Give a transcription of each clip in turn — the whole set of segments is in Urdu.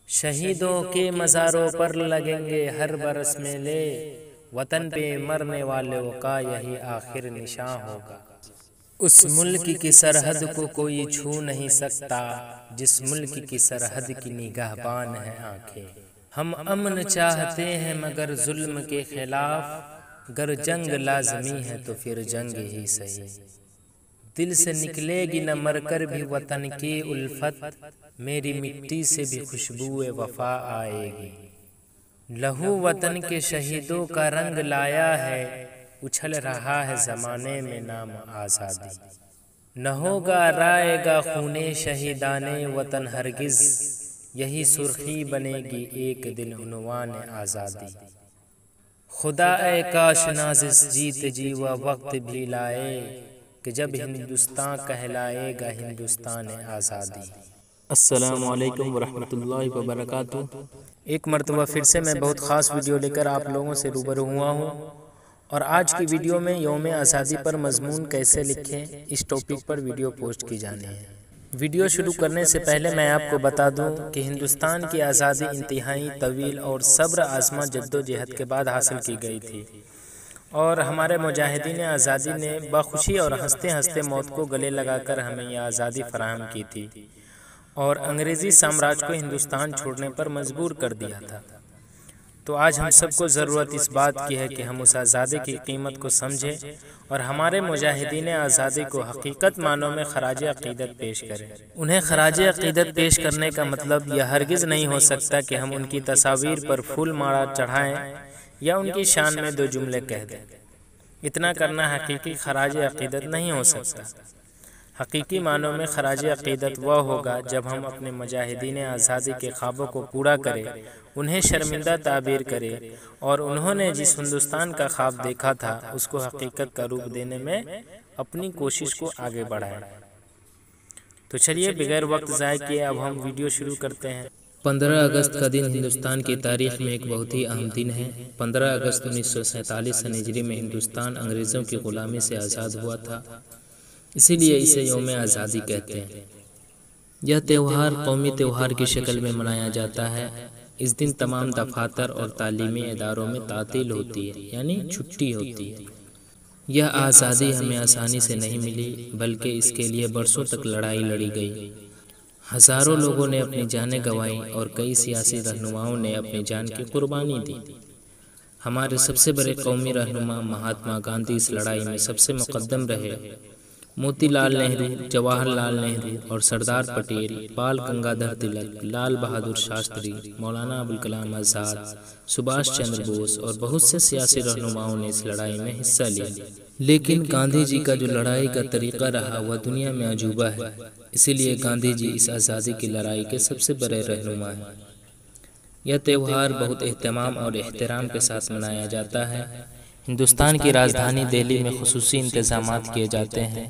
شہیدوں کے مزاروں پر لگیں گے ہر برس میلے، وطن پہ مرنے والوں کا یہی آخر نشاں ہوگا۔ اس ملک کی سرحد کو کوئی چھو نہیں سکتا جس ملک کی سرحد کی نگہبان ہے آنکھیں۔ ہم امن چاہتے ہیں مگر ظلم کے خلاف، گر جنگ لازمی ہے تو پھر جنگ ہی صحیح۔ دل سے نکلے گی نہ مر کر بھی وطن کی الفت، میری مٹی سے بھی خوشبو وفا آئے گی۔ لہو وطن کے شہیدوں کا رنگ لایا ہے، اچھل رہا ہے زمانے میں نام آزادی۔ نہ ہوگا رائے گا خون شہیدان وطن ہرگز، یہی سرخی بنے گی ایک دن عنوان آزادی۔ خدا اے کاش نازش جیت جی وہ وقت بھی لائے، کہ جب ہندوستان کہلائے گا ہندوستان آزادی۔ السلام علیکم ورحمۃ اللہ وبرکاتہ۔ ایک مرتبہ پھر سے میں بہت خاص ویڈیو لے کر آپ لوگوں سے روبرو ہوا ہوں، اور آج کی ویڈیو میں یوم آزادی پر مضمون کیسے لکھیں اس ٹاپک پر ویڈیو پوسٹ کی جانی ہے۔ ویڈیو شروع کرنے سے پہلے میں آپ کو بتا دوں کہ ہندوستان کی آزادی انتہائی طویل اور صبر آزما جدوجہد کے بعد حاصل کی گئی تھی، اور ہمارے مجاہدین آزادی نے بخوشی اور ہنستے ہنستے موت کو گلے لگا کر ہمیں یہ آزادی فراہم کی تھی، اور انگریزی سامراج کو ہندوستان چھوڑنے پر مجبور کر دیا تھا۔ تو آج ہم سب کو ضرورت اس بات کی ہے کہ ہم اس آزادی کی قیمت کو سمجھیں اور ہمارے مجاہدین آزادی کو حقیقت معنوں میں خراج عقیدت پیش کریں۔ انہیں خراج عقیدت پیش کرنے کا مطلب یہ ہرگز نہیں ہو سکتا کہ ہم ان کی تصاویر پر پھول مالا چڑھائیں یا ان کی شان میں دو جملے کہہ دیں۔ اتنا کرنا حقیقی خراج عقیدت نہیں ہو سکتا۔ حقیقی معنوں میں خراج عقیدت وہ ہوگا جب ہم اپنے مجاہدین آزادی کے خوابوں کو پورا کریں، انہیں شرمندہ تعبیر کریں، اور انہوں نے جس ہندوستان کا خواب دیکھا تھا اس کو حقیقت کا روپ دینے میں اپنی کوشش کو آگے بڑھائیں۔ تو چلیے بغیر وقت ضائع کیے اب ہم ویڈیو شروع کرتے ہیں۔ 15 اگست کا دن ہندوستان کی تاریخ میں ایک بہت ہی اہم دن ہے۔ 15 اگست 1947 ہجری میں ہندوستان انگریزوں کی غلامی سے آزاد ہوا تھا، اسی لیے اسے یوم آزادی کہتے ہیں۔ یہ تہوار قومی تہوار کی شکل میں منایا جاتا ہے۔ اس دن تمام دفاتر اور تعلیمی اداروں میں تعطیل ہوتی ہے، یعنی چھٹی ہوتی ہے۔ یہ آزادی ہمیں آسانی سے نہیں ملی، بلکہ اس کے لیے برسوں تک لڑائی لڑی گئی۔ ہزاروں لوگوں نے اپنی جانیں گنوائیں اور کئی سیاسی رہنماؤں نے اپنی جان کی قربانی دی۔ ہمارے سب سے بڑے قومی رہنما مہاتما گاندھی اس لڑائی میں سب سے مقدم رہے۔ موتی لال نہرو، جواہر لال نہرو اور سردار پٹیل، بال گنگادھر تلک، لال بہادر شاستری، مولانا ابوالکلام آزاد، سبھاش چندر بوس اور بہت سے سیاسی رہنماؤں نے اس لڑائی میں حصہ لیا۔ لیکن گاندھی جی کا جو لڑائی کا طریقہ رہا وہ دنیا میں عجوبہ ہے، اسی لیے گاندھی جی اس آزادی کی لڑائی کے سب سے بڑے رہنما ہیں۔ یہ تہوار بہت اہتمام اور احترام کے ساتھ منایا جاتا ہے۔ ہندوستان کی راجدھانی دہلی میں خصوصی انتظامات کیے جاتے ہیں۔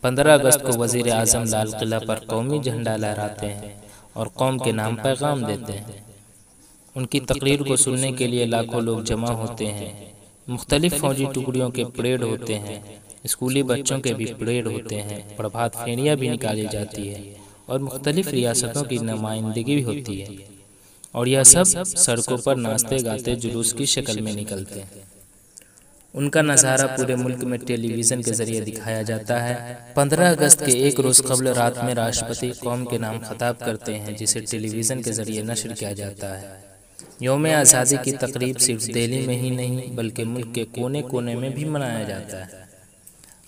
15 اگست کو وزیر اعظم لال قلعہ پر قومی جھنڈا لہراتے ہیں اور قوم کے نام پیغام دیتے ہیں۔ ان کی تقریر کو سننے کے لیے لاکھوں لوگ جمع ہوتے ہیں۔ مختلف فوجی ٹکڑیوں کے پریڈ ہوتے ہیں، اسکولی بچوں کے بھی پریڈ ہوتے ہیں، پربھات پھیریاں بھی نکالی جاتی ہے، اور مختلف ریاستوں کی نمائندگی بھی ہوتی ہے، اور یہ سب سڑکوں پر ناچتے گاتے جلوس کی شکل میں نکلتے ہیں۔ ان کا نظارہ پورے ملک میں ٹیلی ویژن کے ذریعے دکھایا جاتا ہے۔ 15 اگست کے ایک روز قبل رات میں راشٹرپتی قوم کے نام خطاب کرتے ہیں، جسے ٹیلی ویژن کے ذریعے نشر کیا جاتا ہے۔ یوم آزادی کی تقریب صرف دہلی میں ہی نہیں بلکہ ملک کے کونے کونے میں بھی منایا جاتا ہے۔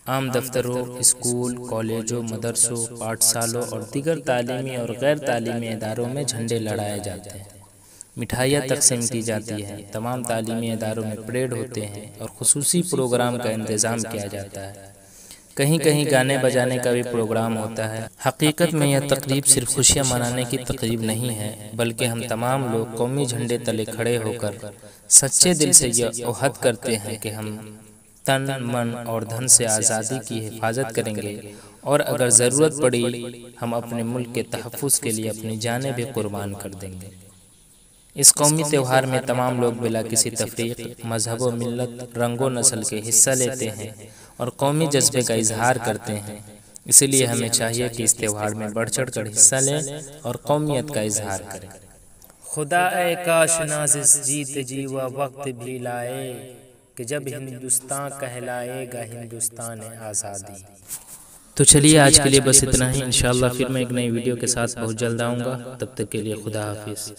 عام دفتروں، اسکول، کالجوں، مدرسوں، پاٹھشالوں اور دیگر تعلیمی اور غیر تعلیمی اداروں میں جھنڈے لہرائے جاتے ہیں، مٹھائیاں تقسیم کی جاتی ہیں، تمام تعلیمی اداروں میں پریڈ ہوتے ہیں اور خصوصی پروگرام کا انتظام کیا جاتا ہے۔ کہیں کہیں گانے بجانے کا بھی پروگرام ہوتا ہے۔ حقیقت میں یہ تقریب صرف خوشیاں منانے کی تقریب نہیں ہے، بلکہ ہم تمام لوگ قومی جھنڈے تلے کھڑے ہو کر سچے دل سے یہ عہد کرتے ہیں کہ ہم تن، من اور دھن سے آزادی کی حفاظت کریں گے، اور اگر ضرورت پڑی ہم اپنے ملک کے تحفظ کے لیے اپنی جانیں بھی قربان کر دیں گے۔ اس قومی تہوار میں تمام لوگ بلا کسی تفریق، مذہب و ملت، رنگ و نسل کے حصہ لیتے ہیں اور قومی جذبے کا اظہار کرتے ہیں۔ اسی لیے ہمیں چاہیے کہ اس تہوار میں بڑھ چڑھ کر حصہ لیں اور قومیت کا اظہار کریں۔ خدا اے کاش نازش جیت جی و وقت بھی لائے کہ جب ہندوستان کہلائے گا ہندوستان آزادی۔ تو چلیے آج کے لیے بس اتنا ہی، انشاءاللہ پھر میں ایک نئی ویڈیو کے ساتھ بہت جلد آؤں گا، تب تک کے لیے خدا حافظ۔